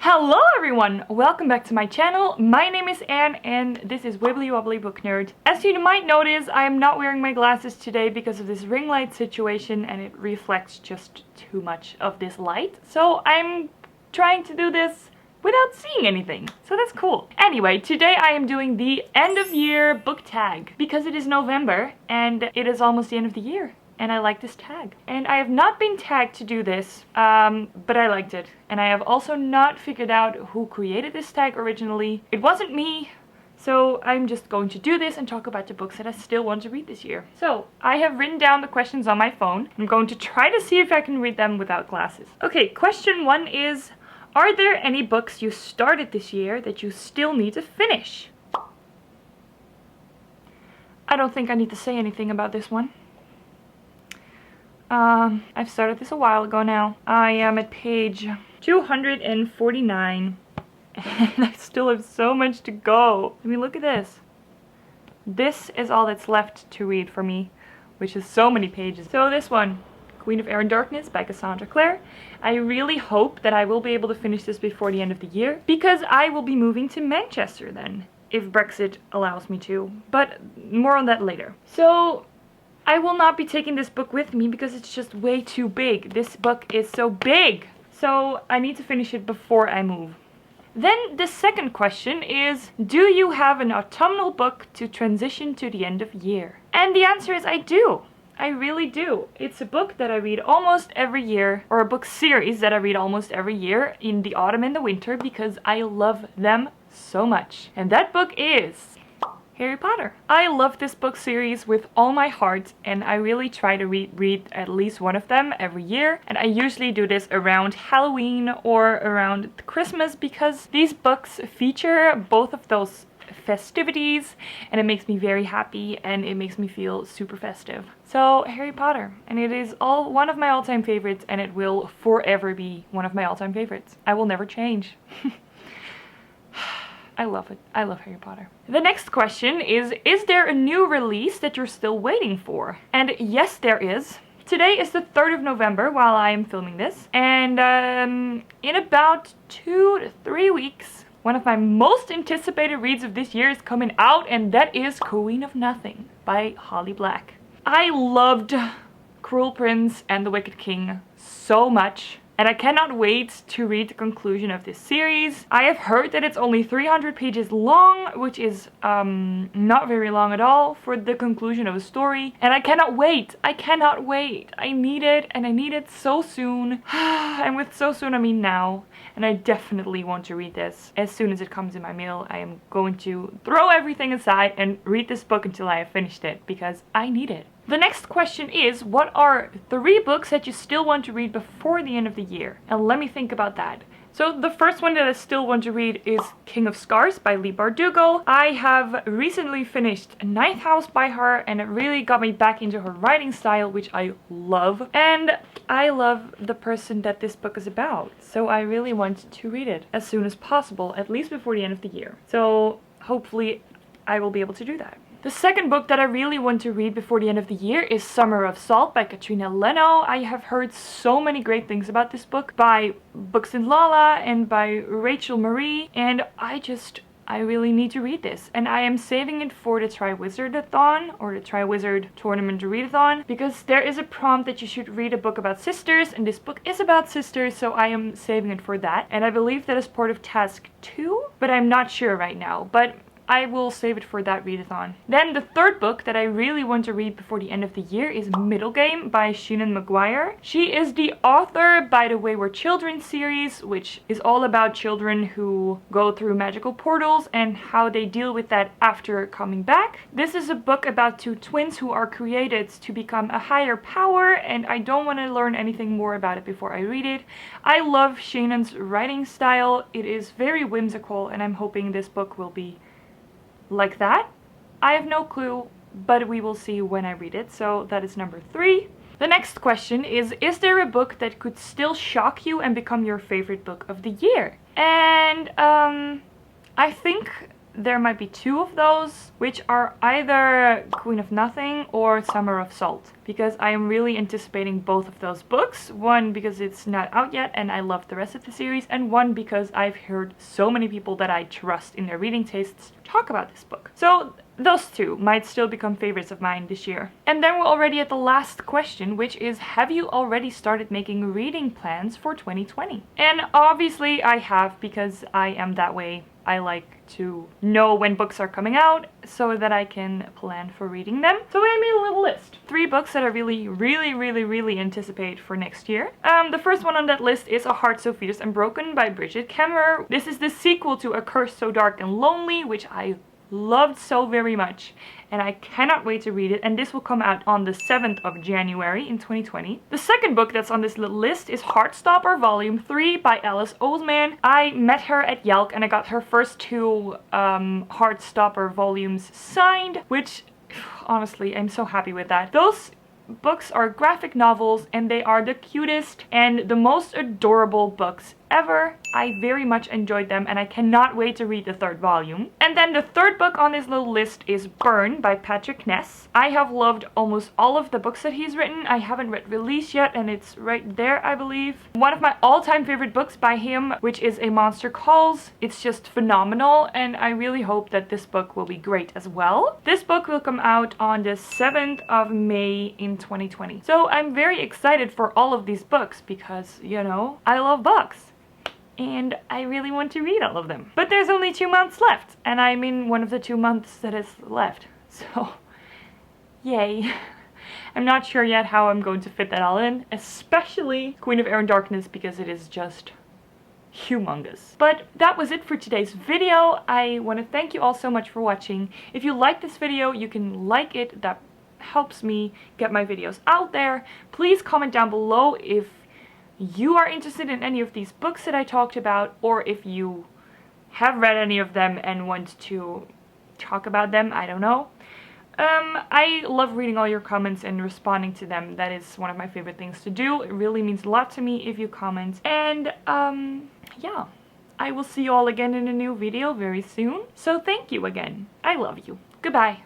Hello everyone! Welcome back to my channel. My name is Anne and this is Wibbly Wobbly Book Nerd. As you might notice, I am not wearing my glasses today because of this ring light situation and it reflects just too much of this light. So I'm trying to do this without seeing anything. So that's cool. Anyway, today I am doing the end of year book tag because it is November and it is almost the end of the year. And I like this tag. And I have not been tagged to do this, but I liked it. And I have also not figured out who created this tag originally. It wasn't me, so I'm just going to do this and talk about the books that I still want to read this year. So, I have written down the questions on my phone. I'm going to try to see if I can read them without glasses. Okay, question 1 is, are there any books you started this year that you still need to finish? I don't think I need to say anything about this one. I've started this a while ago now. I am at page 249 and I still have so much to go. I mean, look at this. This is all that's left to read for me, which is so many pages. So this one, Queen of Air and Darkness by Cassandra Clare. I really hope that I will be able to finish this before the end of the year, because I will be moving to Manchester then, if Brexit allows me to. But more on that later. So I will not be taking this book with me because it's just way too big. This book is so big. So I need to finish it before I move. Then the second question is, do you have an autumnal book to transition to the end of year? And the answer is I do. I really do. It's a book that I read almost every year, or a book series that I read almost every year in the autumn and the winter because I love them so much. And that book is Harry Potter. I love this book series with all my heart and I really try to read at least one of them every year, and I usually do this around Halloween or around Christmas because these books feature both of those festivities and it makes me very happy and it makes me feel super festive. So Harry Potter, and it is one of my all-time favorites and it will forever be one of my all-time favorites. I will never change. I love it. I love Harry Potter. The next question is there a new release that you're still waiting for? And yes, there is. Today is the 3rd of November while I am filming this. And in about 2 to 3 weeks, one of my most anticipated reads of this year is coming out, and that is Queen of Nothing by Holly Black. I loved Cruel Prince and the Wicked King so much. And I cannot wait to read the conclusion of this series. I have heard that it's only 300 pages long, which is not very long at all for the conclusion of a story. And I cannot wait. I cannot wait. I need it, and I need it so soon. And with so soon I mean now. And I definitely want to read this as soon as it comes in my mail. I am going to throw everything aside and read this book until I have finished it because I need it. The next question is, what are 3 books that you still want to read before the end of the year? And let me think about that. So the first one that I still want to read is King of Scars by Leigh Bardugo. I have recently finished Ninth House by her and it really got me back into her writing style, which I love. And I love the person that this book is about. So I really want to read it as soon as possible, at least before the end of the year. So hopefully I will be able to do that. The second book that I really want to read before the end of the year is Summer of Salt by Katrina Leno. I have heard so many great things about this book by BooksandLala and by Rachel Marie, and I really need to read this. And I am saving it for the Triwizardathon, or the Triwizard Tournament Readathon, because there is a prompt that you should read a book about sisters, and this book is about sisters, so I am saving it for that. And I believe that is part of task 2, but I'm not sure right now. But I will save it for that readathon. Then the third book that I really want to read before the end of the year is Middlegame by Shannon McGuire. She is the author by the Wayward Children series, which is all about children who go through magical portals and how they deal with that after coming back. This is a book about 2 twins who are created to become a higher power, and I don't want to learn anything more about it before I read it. I love Shannon's writing style. It is very whimsical, and I'm hoping this book will be like that. I have no clue, but we will see when I read it. So that is number 3. The next question is there a book that could still shock you and become your favorite book of the year? And I think there might be 2 of those, which are either Queen of Nothing or Summer of Salt. because I am really anticipating both of those books. One because it's not out yet and I love the rest of the series, and one because I've heard so many people that I trust in their reading tastes talk about this book. So those two might still become favorites of mine this year. And then we're already at the last question, which is, have you already started making reading plans for 2020? And obviously I have, because I am that way. I like to know when books are coming out so that I can plan for reading them. So I made a little list. 3 books that I really anticipate for next year. The first one on that list is A Heart So Fetus and Broken by Brigit Kemmerer. This is the sequel to A Curse So Dark and Lonely, which I loved so very much, and I cannot wait to read it, and this will come out on the 7th of January in 2020. The second book that's on this little list is Heartstopper Volume 3 by Oseman. I met her at Yelk and I got her first 2 Heartstopper volumes signed, which honestly I'm so happy with that. Those books are graphic novels and they are the cutest and the most adorable books ever. I very much enjoyed them and I cannot wait to read the 3rd volume. And then the 3rd book on this little list is Burn by Ness. I have loved almost all of the books that he's written. I haven't read Release yet, and it's right there, I believe. One of my all-time favorite books by him, which is A Monster Calls. It's just phenomenal, and I really hope that this book will be great as well. This book will come out on the 7th of May in 2020. So I'm very excited for all of these books because, you know, I love books. And I really want to read all of them. But there's only 2 months left, and I'm in one of the 2 months that is left. So, yay. I'm not sure yet how I'm going to fit that all in, especially Queen of Air and Darkness, because it is just humongous. But that was it for today's video. I want to thank you all so much for watching. If you like this video, you can like it. That helps me get my videos out there. Please comment down below if you are interested in any of these books that I talked about, or if you have read any of them and want to talk about them. I don't know. I love reading all your comments and responding to them. That is one of my favorite things to do. It really means a lot to me if you comment. And yeah, I will see you all again in a new video very soon. So thank you again. I love you. Goodbye.